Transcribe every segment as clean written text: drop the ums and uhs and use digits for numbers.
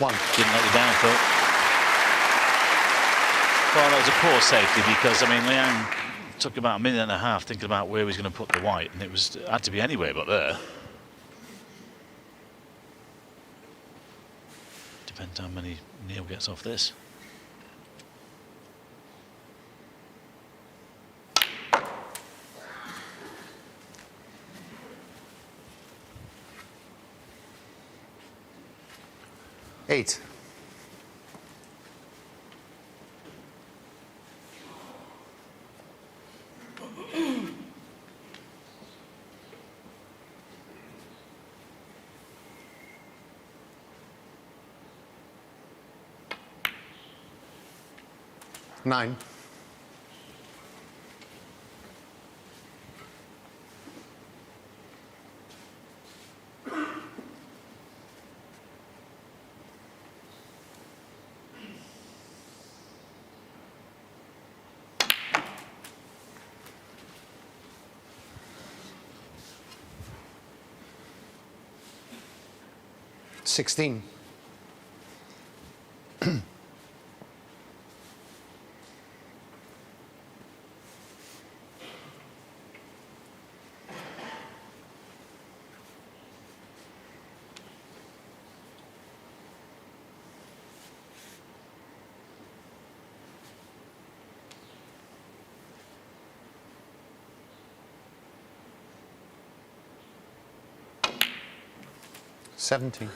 one. Didn't let you down, Phil. Well, that was a poor safety because, I mean, Liang took about a minute and a half thinking about where he was going to put the white, and it had to be anywhere but there. Depends how many Neil gets off this. Eight. Nine. Sixteen. 17.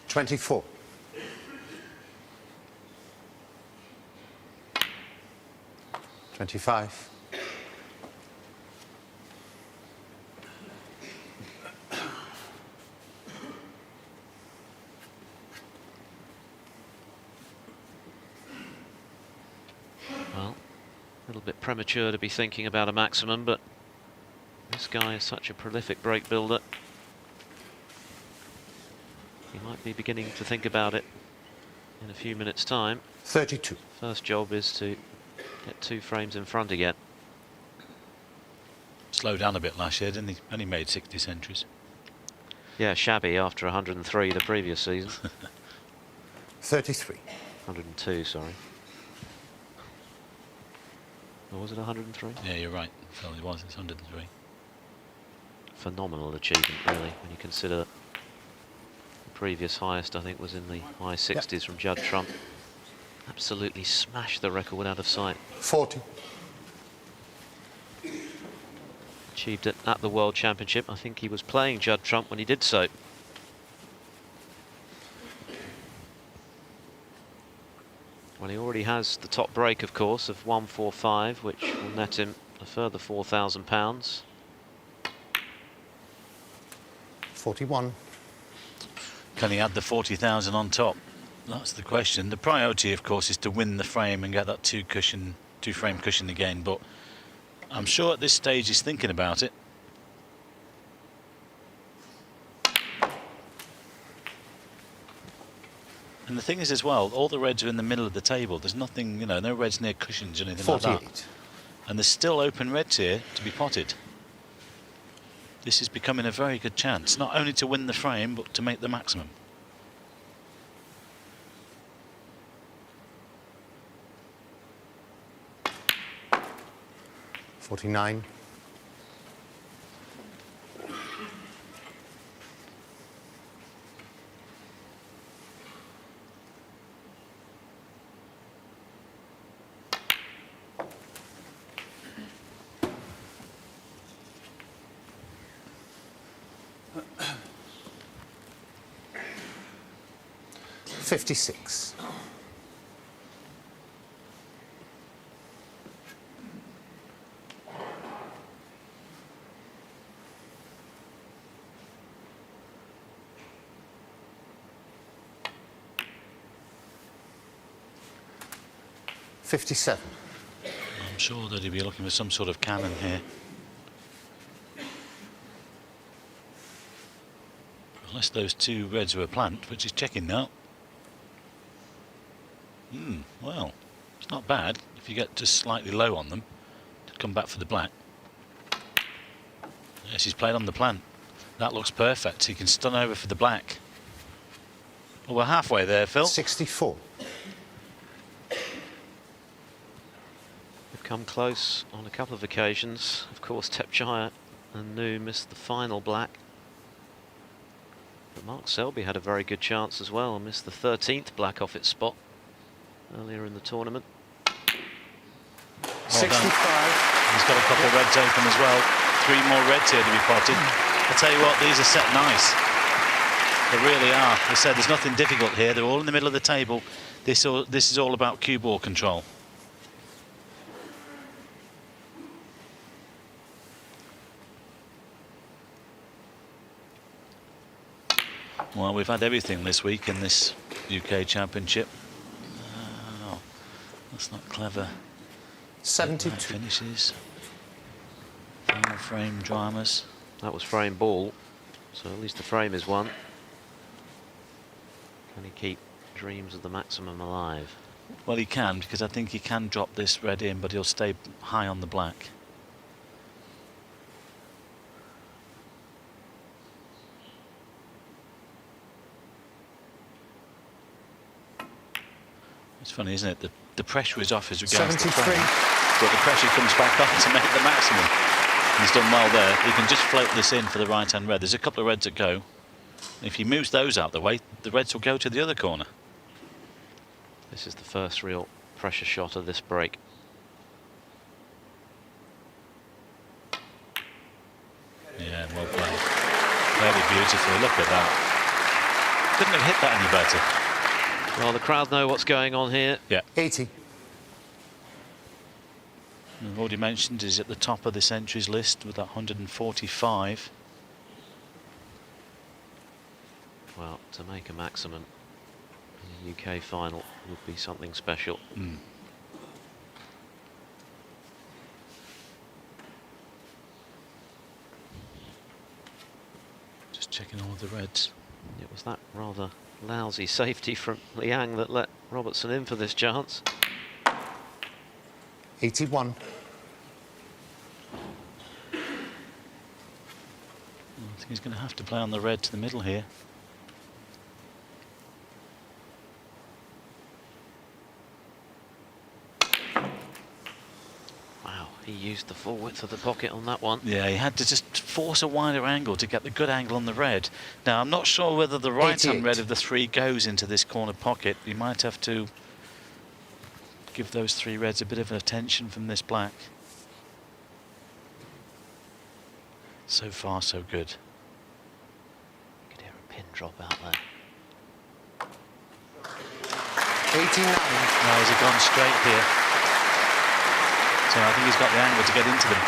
$24. 25. Well, a little bit premature to be thinking about a maximum, but this guy is such a prolific break builder. He might be beginning to think about it in a few minutes' time. 32. First job is to get 2 frames in front again. Slowed down a bit last year, didn't he? Only made 60 centuries. Yeah, shabby after 103 the previous season. 33. 102, sorry. Or was it 103? Yeah, you're right. Phil, it was. It's 103. Phenomenal achievement, really, when you consider the previous highest, I think, was in the high 60s from Judd Trump. Absolutely smashed the record out of sight. 40. Achieved it at the World Championship. I think he was playing Judd Trump when he did so. Well, he already has the top break, of course, of 145, which will net him a further £4,000. 41. Can he add the 40,000 on top? That's the question. The priority, of course, is to win the frame and get that two-frame cushion again. But I'm sure at this stage he's thinking about it. And the thing is, as well, all the reds are in the middle of the table. There's nothing, you know, no reds near cushions or anything 48. like that. And there's still open reds here to be potted. This is becoming a very good chance, not only to win the frame, but to make the maximum. $49. $56. $57. sure that he'd be looking for some sort of cannon here. Unless those two reds were a plant, which is checking now. Well, it's not bad if you get just slightly low on them to come back for the black. Yes, he's played on the plant. That looks perfect. He can stun over for the black. Well, we're halfway there, Phil. 64. We've come close on a couple of occasions. Of course, Tepchire and Nu missed the final black. But Mark Selby had a very good chance as well and missed the 13th black off its spot earlier in the tournament. 65. He's got a couple of reds open as well. 3 more reds here to be potted. I'll tell you what, these are set nice. They really are. As I said, there's nothing difficult here. They're all in the middle of the table. This is all about cue ball control. Well, we've had everything this week in this UK Championship. Oh, that's not clever. 72. Right finishes. Final frame dramas. That was frame ball, so at least the frame is won. Can he keep dreams of the maximum alive? Well, he can, because I think he can drop this red in, but he'll stay high on the black. It's funny, isn't it? The pressure is off as regards to the frame, but the pressure comes back on to make the maximum. He's done well there. He can just float this in for the right-hand red. There's a couple of reds that go. If he moves those out the way, the reds will go to the other corner. This is the first real pressure shot of this break. Yeah, well played. Very beautifully. Look at that. Couldn't have hit that any better. Well, the crowd know what's going on here. Yeah. 80. I've already mentioned he's at the top of this entries list with that 145. Well, to make a maximum in the UK final would be something special. Just checking all of the reds. It was that rather lousy safety from Liang that let Robertson in for this chance. 81. I think he's going to have to play on the red to the middle here. Wow, he used the full width of the pocket on that one. Yeah, he had to just force a wider angle to get the good angle on the red. Now, I'm not sure whether the right-hand red of the 3 goes into this corner pocket. You might have to give those 3 reds a bit of attention from this black. So far, so good. You could hear a pin drop out there. 89. Now, has he gone straight here? So I think he's got the angle to get into them.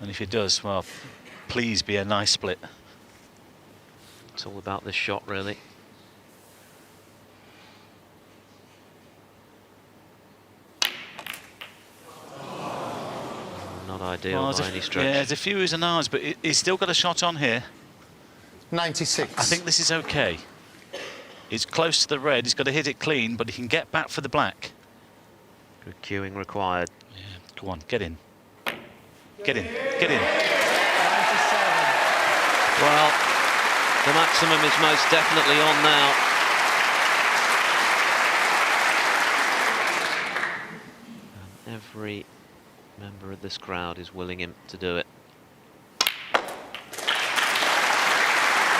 And if he does, well, please be a nice split. It's all about this shot, really. Not ideal Well, by any stretch. Yeah, there's a few and ahs, but he's still got a shot on here. 96. I think this is okay. It's close to the red. He's got to hit it clean, but he can get back for the black. Good cueing required. Yeah, go on, get in. Get in, get in. 97. Well, the maximum is most definitely on now. And every member of this crowd is willing him to do it.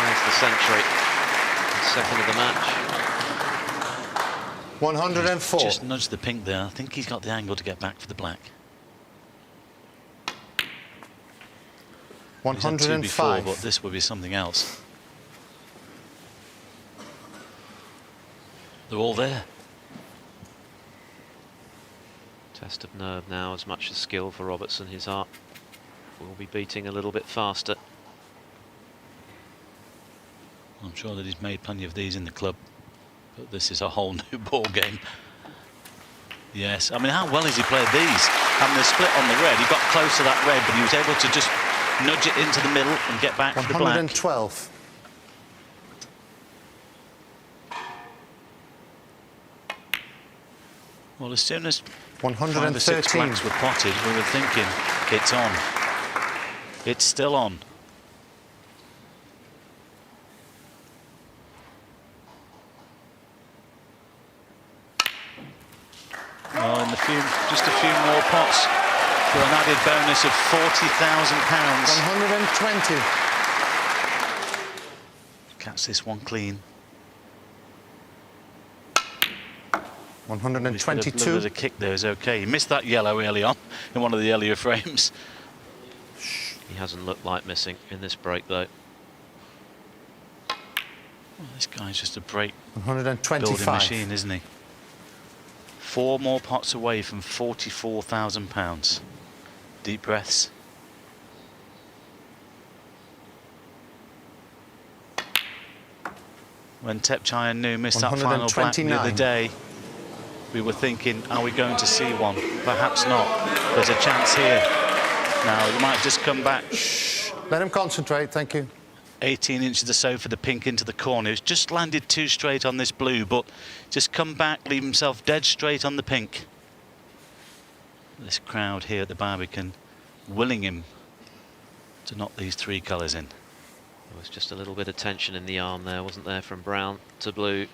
There's the century. Second of the match. 104. Just nudged the pink there. I think he's got the angle to get back for the black. He's had 2 before, 105. but this will be something else. They're all there. Test of nerve now, as much as skill for Robertson. His heart will be beating a little bit faster. I'm sure that he's made plenty of these in the club, but this is a whole new ball game. Yes, I mean, how well has he played these? Having the split on the red, he got close to that red, but he was able to just nudge it into the middle and get back for the black. 112. Well, as soon as 5 or 6 113. blacks were potted, we were thinking, it's on. It's still on. Well, in just a few more pots for an added bonus of £40,000. 120. Catch this one clean. 122. A kick there is okay. He missed that yellow early on in one of the earlier frames. He hasn't looked like missing in this break, though. Well, this guy's just a break 125. building machine, isn't he? 4 more pots away from £44,000. Deep breaths. When Tepchai and Nu missed that final black the other 129. day, we were thinking, are we going to see one? Perhaps not. There's a chance here. Now, you might just come back. Let him concentrate, thank you. 18 inches or so for the pink into the corner. He's just landed too straight on this blue, but just come back, leave himself dead straight on the pink. This crowd here at the Barbican willing him to knock these 3 colours in. There was just a little bit of tension in the arm there, wasn't there, from brown to blue,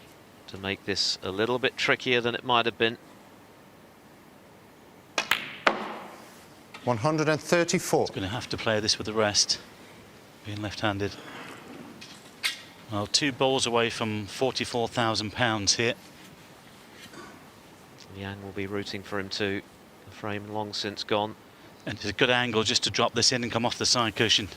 to make this a little bit trickier than it might have been. 134. He's going to have to play this with the rest, being left-handed. Well, 2 balls away from £44,000 here. Yang will be rooting for him too. The frame long since gone. And it's a good angle just to drop this in and come off the side cushion.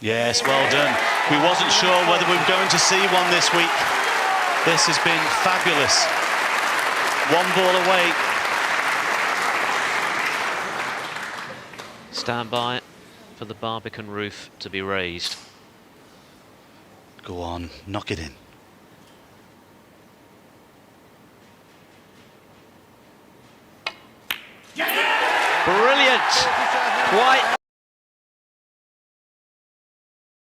Yes, well done. We wasn't sure whether we were going to see one this week. This has been fabulous. 1 ball away. Stand by for the Barbican roof to be raised. Go on, knock it in. Brilliant! Quite